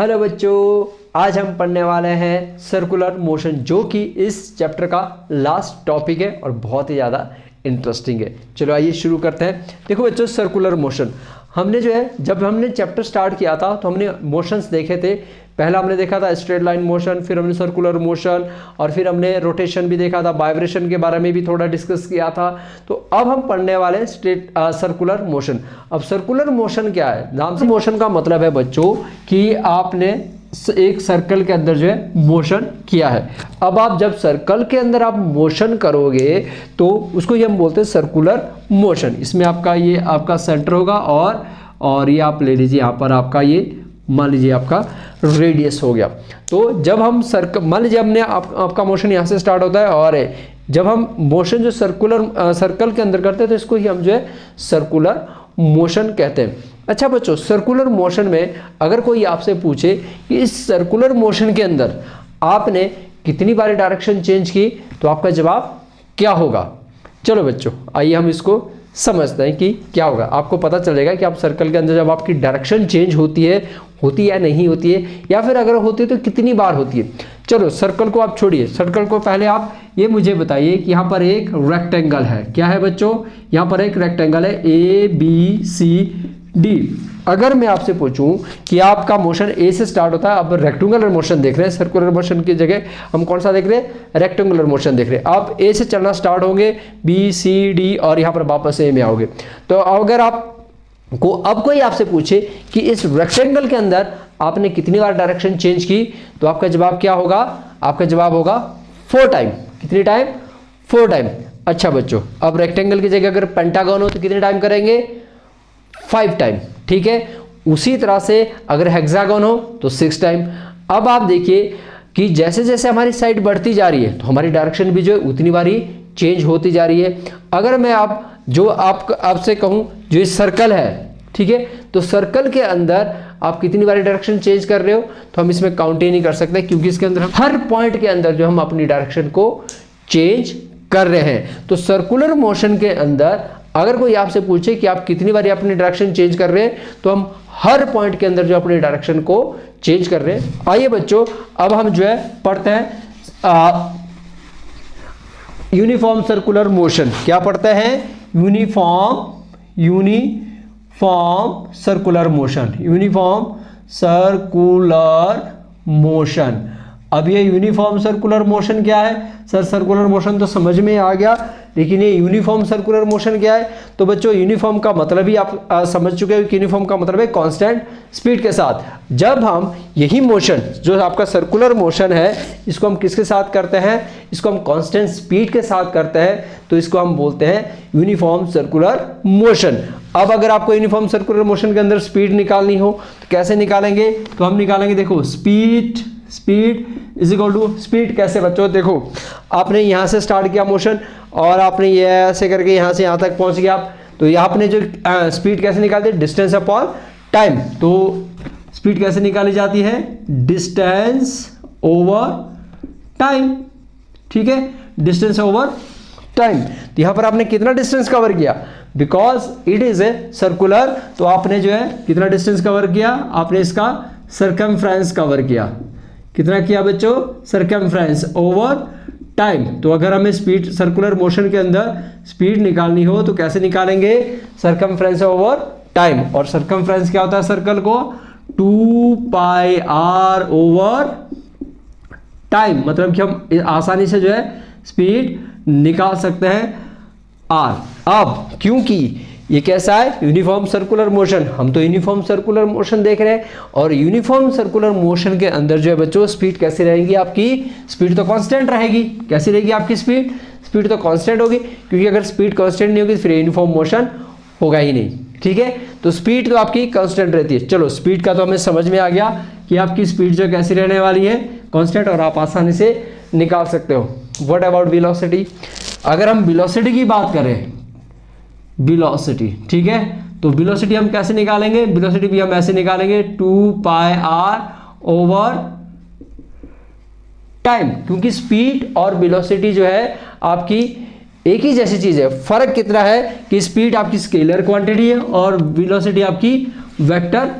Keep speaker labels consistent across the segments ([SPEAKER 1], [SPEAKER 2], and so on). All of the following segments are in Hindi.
[SPEAKER 1] हेलो बच्चों, आज हम पढ़ने वाले हैं सर्कुलर मोशन, जो कि इस चैप्टर का लास्ट टॉपिक है और बहुत ही ज़्यादा इंटरेस्टिंग है। चलो आइए शुरू करते हैं। देखो बच्चों, सर्कुलर मोशन हमने जो है जब हमने चैप्टर स्टार्ट किया था तो हमने मोशंस देखे थे। पहला हमने देखा था स्ट्रेट लाइन मोशन, फिर हमने सर्कुलर मोशन और फिर हमने रोटेशन भी देखा था, वाइब्रेशन के बारे में भी थोड़ा डिस्कस किया था। तो अब हम पढ़ने वाले हैं सर्कुलर मोशन। अब सर्कुलर मोशन क्या है? नाम से मोशन का मतलब है बच्चों कि आपने एक सर्कल के अंदर जो है मोशन किया है। अब आप जब सर्कल के अंदर आप मोशन करोगे तो उसको ये हम बोलते हैं सर्कुलर मोशन। इसमें आपका ये आपका सेंटर होगा और ये आप ले लीजिए यहाँ पर आपका ये मान लीजिए आपका रेडियस हो गया। तो जब हम मान लीजिए हमने आपका मोशन यहाँ से स्टार्ट होता है और जब हम मोशन जो सर्कल के अंदर करते हैं तो इसको ही हम जो है सर्कुलर मोशन कहते हैं। अच्छा बच्चों, सर्कुलर मोशन में अगर कोई आपसे पूछे कि इस सर्कुलर मोशन के अंदर आपने कितनी बार डायरेक्शन चेंज की तो आपका जवाब क्या होगा? चलो बच्चों आइए हम इसको समझते हैं कि क्या होगा। आपको पता चलेगा कि आप सर्कल के अंदर जब आपकी डायरेक्शन चेंज होती है या नहीं होती है, या फिर अगर होती है तो कितनी बार होती है। चलो सर्कल को आप छोड़िए, सर्कल को पहले आप ये मुझे बताइए कि यहाँ पर एक रेक्टेंगल है। क्या है बच्चों? यहाँ पर एक रेक्टेंगल है ABCD। अगर मैं आपसे पूछूं कि आपका मोशन ए से स्टार्ट होता है, अब रेक्टेंगुलर मोशन देख रहे हैं, सर्कुलर मोशन की जगह हम कौन सा देख रहे हैं? रेक्टेंगुलर मोशन देख रहे हैं। आप ए से चलना स्टार्ट होंगे, BCD और यहाँ पर वापस ए में आओगे। तो अगर अब कोई आपसे पूछे कि इस रेक्टेंगल के अंदर आपने कितनी बार डायरेक्शन चेंज की तो आपका जवाब क्या होगा? आपका जवाब होगा 4 टाइम। कितनी टाइम? 4 टाइम। अच्छा बच्चों, अब रेक्टेंगल की जगह अगर पेंटागन हो तो कितने टाइम करेंगे? 5 टाइम। ठीक है। उसी तरह से अगर हेक्सागन हो तो 6 टाइम। अब आप देखिए कि जैसे जैसे हमारी साइड बढ़ती जा रही है तो हमारी डायरेक्शन भी जो है उतनी बारी चेंज होती जा रही है। अगर मैं आपसे कहूं जो ये सर्कल है, ठीक है, तो सर्कल के अंदर आप कितनी बारी डायरेक्शन चेंज कर रहे हो तो हम इसमें काउंट ही नहीं कर सकते, क्योंकि इसके अंदर हम हर पॉइंट के अंदर जो हम अपनी डायरेक्शन को चेंज कर रहे हैं। तो सर्कुलर मोशन के अंदर अगर कोई आपसे पूछे कि आप कितनी बारी अपनी डायरेक्शन चेंज कर रहे हैं तो हम हर पॉइंट के अंदर जो अपनी डायरेक्शन को चेंज कर रहे हैं। आइए बच्चों, अब हम जो है पढ़ते हैं यूनिफॉर्म सर्कुलर मोशन। क्या पढ़ते हैं? Uniform circular motion. Uniform circular motion. अब ये यूनिफॉर्म सर्कुलर मोशन क्या है? सर सर्कुलर मोशन तो समझ में आ गया, लेकिन ये यूनिफॉर्म सर्कुलर मोशन क्या है? तो बच्चों यूनिफॉर्म का मतलब ही आप समझ चुके हो कि यूनिफॉर्म का मतलब है कांस्टेंट स्पीड के साथ। जब हम यही मोशन जो आपका सर्कुलर मोशन है इसको हम किसके साथ करते हैं? इसको हम कांस्टेंट स्पीड के साथ करते हैं, तो इसको हम बोलते हैं यूनिफॉर्म सर्कुलर मोशन। अब अगर आपको यूनिफॉर्म सर्कुलर मोशन के अंदर स्पीड निकालनी हो तो कैसे निकालेंगे? तो हम निकालेंगे, देखो speed is equal to speed. कैसे बच्चों? देखो आपने यहाँ से स्टार्ट किया मोशन और आपने ये ऐसे करके यहाँ से यहाँ तक पहुँच गया, तो यहाँ आपने जो स्पीड कैसे निकालते हैं? Distance upon time. तो स्पीड कैसे निकाली जाती है? Distance over time. ठीक है, डिस्टेंस ओवर टाइम। तो यहाँ पर आपने कितना डिस्टेंस कवर किया? Because it is a circular, तो आपने जो है कितना डिस्टेंस कवर किया? आपने इसका सर्कमफ्रेंस कवर किया। कितना किया बच्चों? Circumference over time. तो अगर हमें स्पीड सर्कुलर मोशन के अंदर स्पीड निकालनी हो तो कैसे निकालेंगे? Circumference over time. और सर्कमफ्रेंस क्या होता है सर्कल को? 2πr over time. मतलब कि हम आसानी से जो है स्पीड निकाल सकते हैं r। अब क्योंकि ये कैसा है? Uniform circular motion. हम तो यूनिफॉर्म सर्कुलर मोशन देख रहे हैं, और यूनिफॉर्म सर्कुलर मोशन के अंदर जो है बच्चों स्पीड कैसी रहेगी? आपकी स्पीड तो कांस्टेंट रहेगी। कैसी रहेगी आपकी स्पीड? स्पीड तो कांस्टेंट होगी, क्योंकि अगर स्पीड कांस्टेंट नहीं होगी तो फिर यूनिफॉर्म मोशन होगा ही नहीं। ठीक है, तो स्पीड तो आपकी कांस्टेंट रहती है। चलो स्पीड का तो हमें समझ में आ गया कि आपकी स्पीड जो कैसी रहने वाली है? कांस्टेंट, और आप आसानी से निकाल सकते हो। What about velocity? अगर हम वेलोसिटी की बात करें, वेलोसिटी, ठीक है, तो वेलोसिटी हम कैसे निकालेंगे? वेलोसिटी भी हम ऐसे निकालेंगे 2πr ओवर टाइम, क्योंकि स्पीड और वेलोसिटी जो है आपकी एक ही जैसी चीज है। फर्क कितना है कि स्पीड आपकी स्केलर क्वांटिटी है और वेलोसिटी आपकी वेक्टर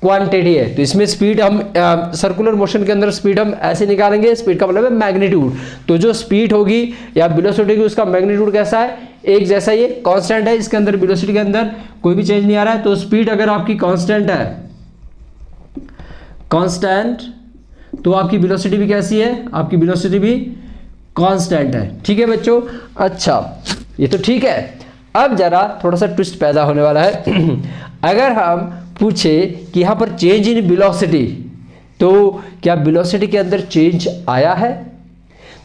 [SPEAKER 1] क्वांटिटी है। तो इसमें स्पीड हम सर्कुलर मोशन के अंदर स्पीड हम ऐसे निकालेंगे, स्पीड का मतलब है मैग्नीट्यूड। तो जो स्पीड होगी या वेलोसिटी होगी उसका मैग्नीट्यूड कैसा है, एक जैसा, ये कांस्टेंट है, इसके अंदर वेलोसिटी के अंदर कोई भी चेंज नहीं आ रहा है। तो स्पीड अगर आपकी कांस्टेंट है, कांस्टेंट, तो आपकी वेलोसिटी भी कैसी है, आपकी वेलोसिटी भी कांस्टेंट है। ठीक है बच्चों, अच्छा ये तो ठीक है। अब जरा थोड़ा सा ट्विस्ट पैदा होने वाला है अगर हम पूछे कि यहाँ पर चेंज इन वेलोसिटी, तो क्या वेलोसिटी के अंदर चेंज आया है?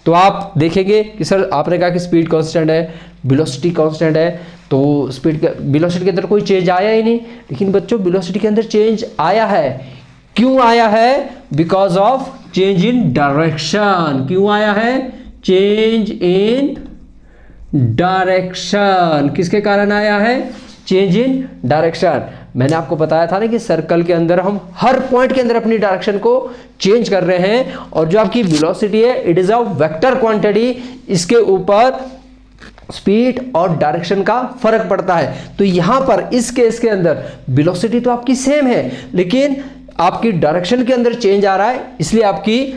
[SPEAKER 1] तो आप देखेंगे कि सर आपने कहा कि स्पीड कांस्टेंट है, वेलोसिटी कांस्टेंट है, तो स्पीड वेलोसिटी के अंदर कोई चेंज आया ही नहीं। लेकिन बच्चों वेलोसिटी के अंदर चेंज आया है। क्यों आया है? Because of change in direction. क्यों आया है? Change in direction. किसके कारण आया है? Change in direction. मैंने आपको बताया था ना कि सर्कल के अंदर हम हर पॉइंट के अंदर अपनी डायरेक्शन को चेंज कर रहे हैं, और जो आपकी वेलोसिटी है it is a vector quantity, इसके ऊपर स्पीड और डायरेक्शन का फर्क पड़ता है। तो यहां पर इस केस के अंदर वेलोसिटी तो आपकी सेम है, लेकिन आपकी डायरेक्शन के अंदर चेंज आ रहा है, इसलिए आपकी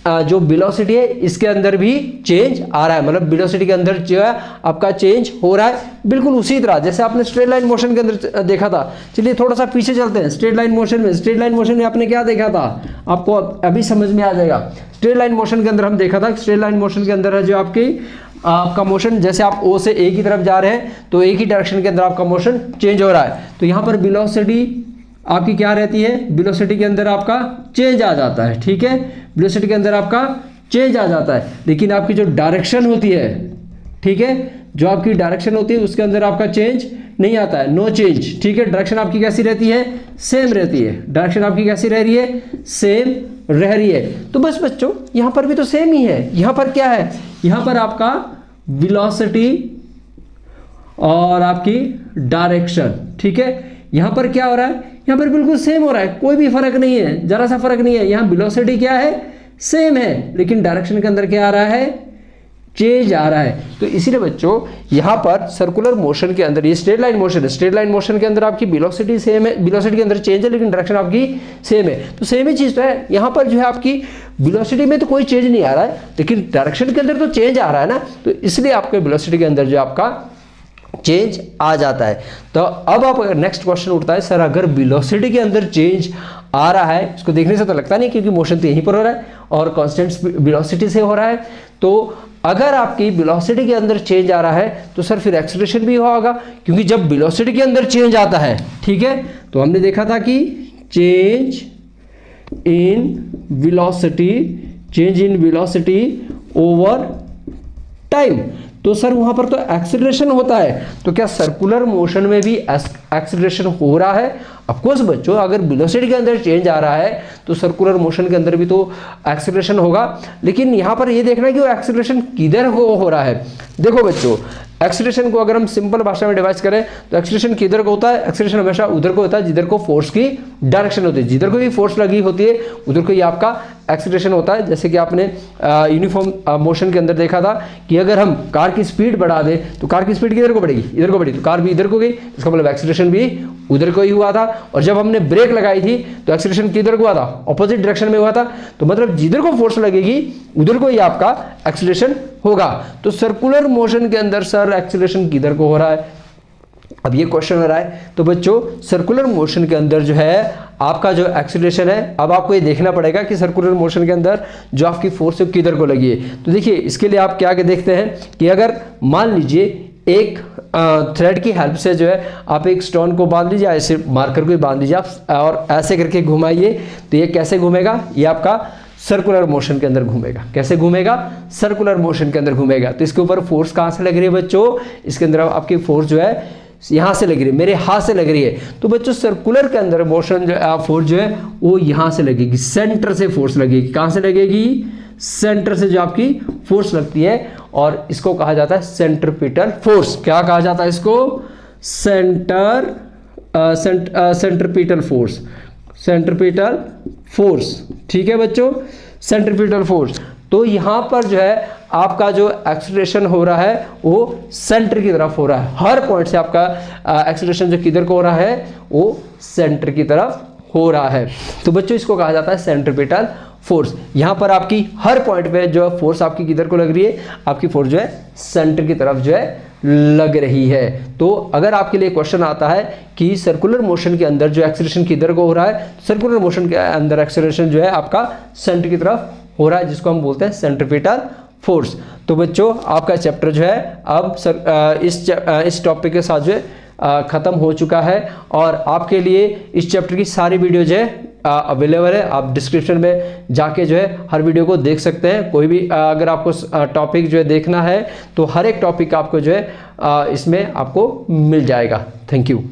[SPEAKER 1] जो वेलोसिटी है इसके अंदर भी चेंज आ रहा है। मतलब वेलोसिटी के अंदर जो है आपका चेंज हो रहा है, बिल्कुल उसी तरह जैसे आपने स्ट्रेट लाइन मोशन के अंदर देखा था। चलिए थोड़ा सा पीछे चलते हैं। स्ट्रेट लाइन मोशन में, स्ट्रेट लाइन मोशन में आपने क्या देखा था, आपको अभी समझ में आ जाएगा। स्ट्रेट लाइन मोशन के अंदर हम देखा था, स्ट्रेट लाइन मोशन के अंदर है जो आपका मोशन, जैसे आप ओ से ए की तरफ जा रहे हैं तो एक ही डायरेक्शन के अंदर आपका मोशन चेंज हो रहा है। तो यहाँ पर वेलोसिटी आपकी क्या रहती है, वेलोसिटी के अंदर आपका चेंज आ जाता है। ठीक है, वेलोसिटी के अंदर आपका चेंज आ जाता है, लेकिन आपकी जो डायरेक्शन होती है, ठीक है, जो आपकी डायरेक्शन होती है उसके अंदर आपका चेंज नहीं आता है, नो चेंज। ठीक है, डायरेक्शन आपकी कैसी रहती है, सेम रहती है। डायरेक्शन आपकी कैसी रह रही है, सेम रह रही है। तो बस बच्चों यहाँ पर भी तो सेम ही है। यहाँ पर क्या है, यहाँ पर आपका वेलोसिटी और आपकी डायरेक्शन, ठीक है, यहाँ पर क्या हो रहा है, यहाँ पर बिल्कुल सेम हो रहा है, कोई भी फर्क नहीं है, जरा सा फर्क नहीं है। यहाँ वेलोसिटी क्या है, सेम है, लेकिन डायरेक्शन के अंदर क्या आ रहा है, चेंज आ रहा है। तो इसीलिए बच्चों यहाँ पर सर्कुलर मोशन के अंदर, ये स्ट्रेट लाइन मोशन है, स्ट्रेट लाइन मोशन के अंदर आपकी वेलोसिटी सेम है, वेलोसिटी के अंदर चेंज है, लेकिन डायरेक्शन आपकी सेम है। तो सेम ही चीज़ तो है। यहाँ पर जो है आपकी वेलोसिटी में तो कोई चेंज नहीं आ रहा है, लेकिन डायरेक्शन के अंदर तो चेंज आ रहा है ना, तो इसलिए आपके वेलोसिटी के अंदर जो आपका चेंज आ जाता है। तो अब आप नेक्स्ट क्वेश्चन उठता है, सर अगर वेलोसिटी के अंदर चेंज आ रहा है, इसको देखने से तो लगता नहीं क्योंकि मोशन तो यहीं पर हो रहा है और कांस्टेंट वेलोसिटी से हो रहा है, तो अगर आपकी वेलोसिटी के अंदर चेंज आ रहा है तो सर फिर एक्सीलरेशन भी होगा, क्योंकि जब वेलोसिटी के अंदर चेंज आता है, ठीक है, तो हमने देखा था कि change in velocity, change in velocity over time, तो सर वहां पर तो एक्सीलरेशन होता है। तो क्या सर्कुलर मोशन में भी एक्सीलरेशन हो रहा है? ऑफ कोर्स बच्चों, अगर वेलोसिटी के अंदर चेंज आ रहा है तो सर्कुलर मोशन के अंदर भी तो एक्सीलरेशन होगा, लेकिन यहां पर ये देखना है कि वो एक्सीलरेशन किधर हो रहा है। देखो बच्चों, एक्सीलरेशन को अगर हम सिंपल भाषा में डिवाइड करें तो एक्सीलरेशन किधर को होता है, एक्सीलरेशन हमेशा उधर को होता है जिधर को फोर्स की डायरेक्शन होती है, जिधर को भी फोर्स लगी होती है उधर को ही आपका एक्सीलरेशन होता है। जैसे कि आपने यूनिफॉर्म मोशन के अंदर देखा था कि अगर हम कार की स्पीड बढ़ा दें तो कार की स्पीड किधर को बढ़ेगी, इधर को बढ़ी, तो कार भी इधर को गई, इसका मतलब एक्सीलरेशन भी उधर को ही हुआ था। और जब हमने ब्रेक लगाई थी तो एक्सीलरेशन किधर को हुआ था, ऑपोजिट डायरेक्शन में हुआ था, तो मतलब जिधर को फोर्स लगेगी उधर को ही आपका एक्सीलरेशन होगा। तो सर्कुलर मोशन के अंदर सर एक्सीलरेशन किधर को हो रहा है, अब ये क्वेश्चन हो रहा है। तो बच्चों सर्कुलर मोशन के अंदर जो है आपका जो एक्सीलरेशन है, अब आपको ये देखना पड़ेगा कि सर्कुलर मोशन के अंदर जो आपकी फोर्स है किधर को लगी है। तो देखिए इसके लिए आप क्या देखते हैं कि अगर मान लीजिए एक थ्रेड की हेल्प से जो है आप एक स्टोन को बांध लीजिए, ऐसे मार्कर को बांध लीजिए आप और ऐसे करके घुमाइए, तो ये कैसे घूमेगा, ये आपका सर्कुलर मोशन के अंदर घूमेगा। कैसे घूमेगा, सर्कुलर मोशन के अंदर घूमेगा। तो इसके ऊपर फोर्स कहाँ से लग रही है बच्चों, इसके अंदर आपकी फोर्स जो है यहाँ से लग रही है, मेरे हाथ से लग रही है। तो बच्चों सर्कुलर के अंदर मोशन जो फोर्स जो है वो यहाँ से लगेगी, सेंटर से फोर्स लगेगी। कहाँ से लगेगी, सेंटर से जो आपकी फोर्स लगती है, और इसको कहा जाता है सेंट्रीपिटल फोर्स। क्या कहा जाता है इसको, सेंट्रीपिटल फोर्स, सेंट्रीपिटल फोर्स। ठीक है बच्चों, सेंट्रीपिटल फोर्स। तो यहाँ पर जो है आपका जो एक्सीलरेशन हो रहा है वो सेंटर की तरफ हो रहा है। हर पॉइंट से आपका एक्सीलरेशन जो किधर को हो रहा है वो सेंटर की तरफ हो रहा है। तो बच्चों इसको कहा जाता है सेंट्रीपिटल फोर्स। यहाँ पर आपकी हर पॉइंट पे जो है फोर्स आपकी किधर को लग रही है, आपकी फोर्स जो है सेंटर की तरफ जो है लग रही है। तो अगर आपके लिए क्वेश्चन आता है कि सर्कुलर मोशन के अंदर जो एक्सेलरेशन किधर को हो रहा है, सर्कुलर मोशन के अंदर एक्सेलरेशन जो है आपका सेंटर की तरफ हो रहा है, जिसको हम बोलते हैं सेंट्रीपिटल फोर्स। तो बच्चों आपका चैप्टर जो है अब इस टॉपिक के साथ जो है ख़त्म हो चुका है और आपके लिए इस चैप्टर की सारी वीडियो जो है अवेलेबल है। आप डिस्क्रिप्शन में जाके जो है हर वीडियो को देख सकते हैं। कोई भी अगर आपको टॉपिक जो है देखना है तो हर एक टॉपिक आपको जो है इसमें आपको मिल जाएगा। Thank you.